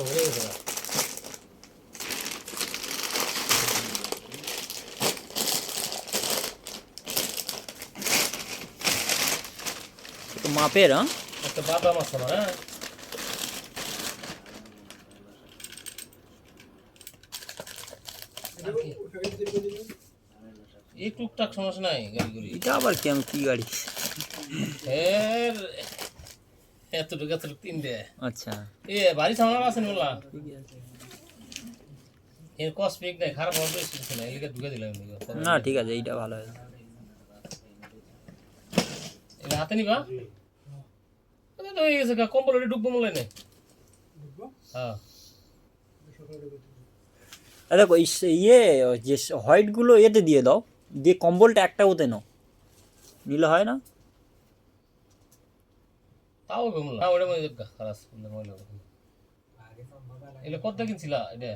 হয়ে গেছে না। তো মাপের হ্যাঁ একটা বাদাম আছে আমার, হ্যাঁ এই টুকটাক সমস্যা নাই গাড়ি করি। এটা আবার কেমন কি গাড়ি? এর এতটুকু এতটুকু তিন দে আচ্ছা এ বাড়ি সামনে আছেন বললা ঠিকই আছে। এর কসমিক নাই, খারাপ হবে কিছু না, এলাকা ঢুকে দিলাম না ঠিক আছে, এইটা ভালো হয়। এটা হাতে নিবা এটা তো হয়ে গেছে, কম্বল ঢুকবো মনে নেই। হ্যাঁ দেখো ইয়ে যে হোয়াইটগুলো এতে দিয়ে দাও, দিয়ে কম্বলটা একটা ওতে নাও, নিলে হয় না? তাও হবে মনে হয় ওটা মনে খারাপ মহিলা। এগুলো কত কিনছিলা এটা?